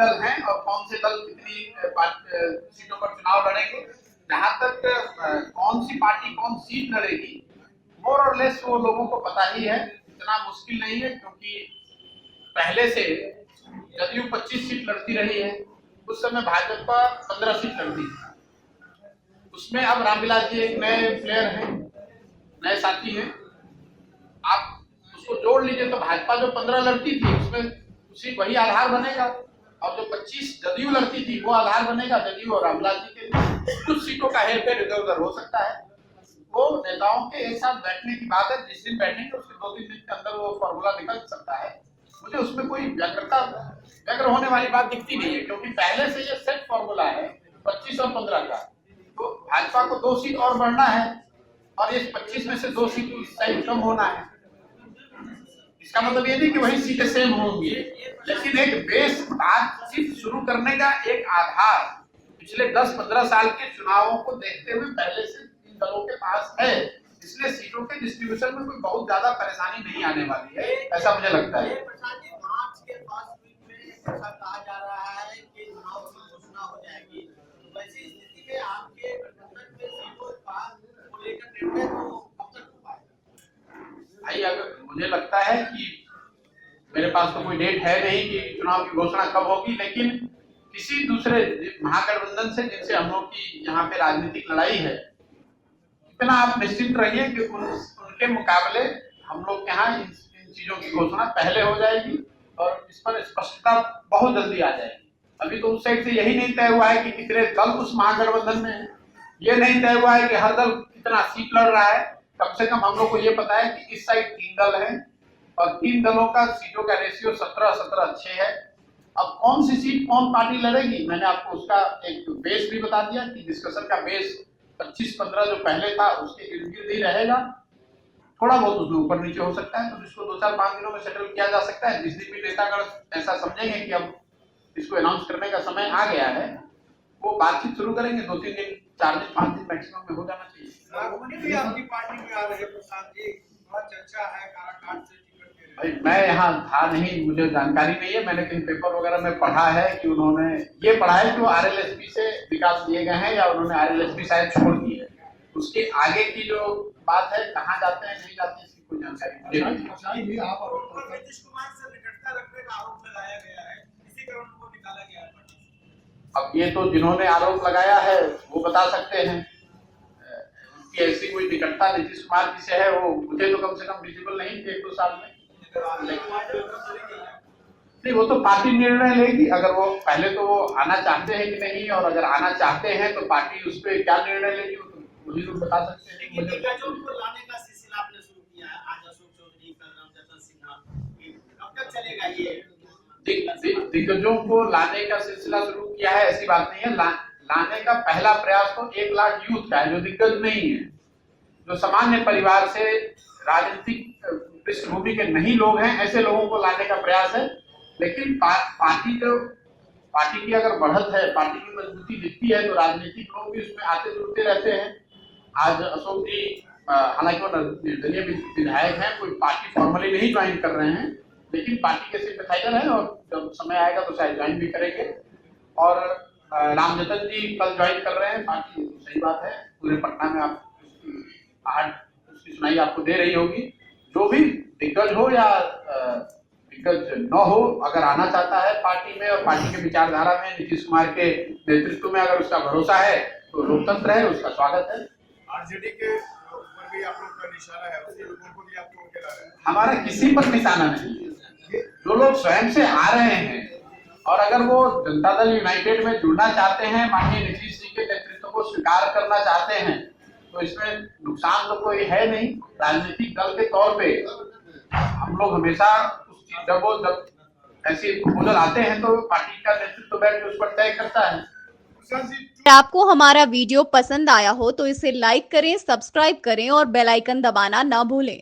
दल हैं और कौन से दल कितनी सीटों पर चुनाव लड़ेंगे। जहां तक कौन सी पार्टी कौन सीट लड़ेगी, मोर और लेस वो लोगों को पता ही है। इतना मुश्किल नहीं है, क्योंकि पहले से जदयू 25 सीट लड़ती रही है, उस समय भाजपा 15 सीट लड़ती थी। उसमें अब रामविलास जी एक नए प्लेयर हैं, नए साथी हैं। आप उसको जोड़ लीजिए तो भाजपा जो 15 लड़ती थी उसमें उसी वही आधार बनेगा, और जो 25 जदयू लड़ती थी वो आधार बनेगा जदयू और रामविलास जी के लिए। कुछ सीटों का हेरफेर इधर उधर हो सकता है। वो नेताओं के एक साथ बैठने की बात है, जिस दिन बैठेंगे उसके 2-3 दिन के अंदर वो फॉर्मूला निकल सकता है। मुझे उसमें कोई व्यग्र होने वाली बात दिखती नहीं है, क्योंकि पहले से ये सेट फॉर्मूला है 25 और 15 का। तो भाजपा को 2 सीट और बढ़ना है, और इस 25 में से 2 सीट शायद कम होना है। इसका मतलब ये नहीं कि वही सीटें सेम होंगी, लेकिन एक बेस बातचीत शुरू करने का एक आधार पिछले 10-15 साल के चुनावों को देखते हुए पहले से इन दलों के पास है। इसलिए सीटों के डिस्ट्रीब्यूशन में कोई बहुत ज्यादा परेशानी नहीं आने वाली है, ऐसा मुझे लगता है। मार्च के फर्स्ट वीक में ऐसा कहा जा रहा है कि चुनाव की घोषणा हो जाएगी। वैसी स्थिति में आपके गठबंधन में सीटों को लेकर निर्णय तो कब तक हो पाएगा? भाई, अगर मुझे लगता है कि मेरे पास तो कोई डेट है नहीं कि चुनाव की घोषणा कब होगी, लेकिन किसी दूसरे महागठबंधन से जिनसे हम लोग की यहाँ पे राजनीतिक लड़ाई है, इतना आप निश्चित रहिए कि उनके मुकाबले हम लोग के यहाँ इन चीजों की घोषणा पहले हो जाएगी और इस पर स्पष्टता बहुत जल्दी आ जाएगी। अभी तो उस साइड से यही नहीं तय हुआ है कि कितने दल उस महागठबंधन में है, ये नहीं तय हुआ है कि हर दल कितना सीट लड़ रहा है। कम से कम हम लोग को ये पता है कि इस साइड 3 दल हैं और 3 दलों का सीटों का रेशियो 17-17 अच्छे है। अब कौन सी सीट कौन पार्टी लड़ेगी, मैंने आपको उसका एक बेस भी बता दिया कि डिस्कशन का बेस 25-15 जो पहले था उसके इर्द गिर्द ही रहेगा। थोड़ा बहुत उसमें ऊपर नीचे हो सकता है, तो इसको 2-4-5 दिनों में सेटल किया जा सकता है। जिस दिन भी नेतागण ऐसा समझेंगे कि अब इसको अनाउंस करने का समय आ गया है, वो बातचीत शुरू करेंगे। 2-3 दिन, 4 दिन, 5 दिन मैक्सिमम में हो जाना चाहिए। भी आपकी पार्टी में आ रहे प्रसाद जी, बहुत चर्चा है काराकाट से टिकट के लिए। भाई, मैं यहाँ था नहीं, मुझे जानकारी नहीं है। मैंने कहीं पेपर वगैरह में पढ़ा है कि उन्होंने ये पढ़ा है कि वो आरएलएसपी से विकास दिए गए हैं, या उन्होंने आरएलएसपी शायद छोड़ दी है। उसके आगे की जो बात है, कहाँ जाते हैं नहीं जाते हैं, इसकी कोई जानकारी मुझे नहीं है। नीतीश कुमार से निकटता रखने का आरोप लगाया गया है, इसी कारण उनको निकाला गया है। अब ये तो जिन्होंने आरोप लगाया है वो बता सकते हैं। उनकी ऐसी कोई निकटता नीतीश कुमार जी से है, वो मुझे तो कम से कम विजिबल नहीं थे 1-2 साल में। नहीं, वो तो पार्टी निर्णय लेगी। अगर वो पहले तो वो आना चाहते हैं कि नहीं, और अगर आना चाहते हैं तो पार्टी उस पर क्या निर्णय लेगी वो तो वही लोग बता सकते हैं। दिग्गजों को लाने का सिलसिला आपने शुरू किया है, आज अशोक चौधरी, कल रामजतन सिन्हा, कब तक चलेगा ये? दिग्गजों को लाने का सिलसिला शुरू किया है, ऐसी बात नहीं है। लाने का पहला प्रयास तो 1 लाख यूथ का है, जो दिग्गज नहीं है, जो सामान्य परिवार से राजनीतिक पृष्ठभूमि के नहीं लोग हैं, ऐसे लोगों को लाने का प्रयास है। लेकिन पार्टी की अगर बढ़त है, पार्टी की मजबूती दिखती है, तो राजनीतिक लोग भी उसमें आते जुड़ते रहते हैं। आज अशोक जी हालांकि वो निर्दलीय विधायक हैं, कोई पार्टी फॉर्मली नहीं ज्वाइन कर रहे हैं, लेकिन पार्टी के सिंपैथाइजर हैं और जब समय आएगा तो शायद ज्वाइन भी करेंगे। और रामजतन जी कल ज्वाइन कर रहे हैं पार्टी, सही बात है। पूरे पटना में आप उसकी सुनाई आपको दे रही होगी। जो भी दिग्गज हो या दिग्गज न हो, अगर आना चाहता है पार्टी में और पार्टी के विचारधारा में, नीतीश कुमार के नेतृत्व में अगर उसका भरोसा है, तो लोकतंत्र है, उसका स्वागत है। आरजेडी के ऊपर भी आप लोग का निशाना है, उसी लोगों को भी आप लोग गिरा रहे हैं। हमारा किसी पर निशाना नहीं है। जो लोग स्वयं से आ रहे हैं और अगर वो जनता दल यूनाइटेड में जुड़ना चाहते हैं, माननीय नीतीश जी के नेतृत्व को स्वीकार करना चाहते हैं, तो इसमें नुकसान तो कोई है नहीं। राजनीतिक दल के तौर पे हम लोग हमेशा उस चीज जब ऐसे प्रपोजल आते हैं तो पार्टी का नेतृत्व बैठ के उस पर तय करता है। आपको हमारा वीडियो पसंद आया हो तो इसे लाइक करें, सब्सक्राइब करें और बेल आइकन दबाना ना भूलें।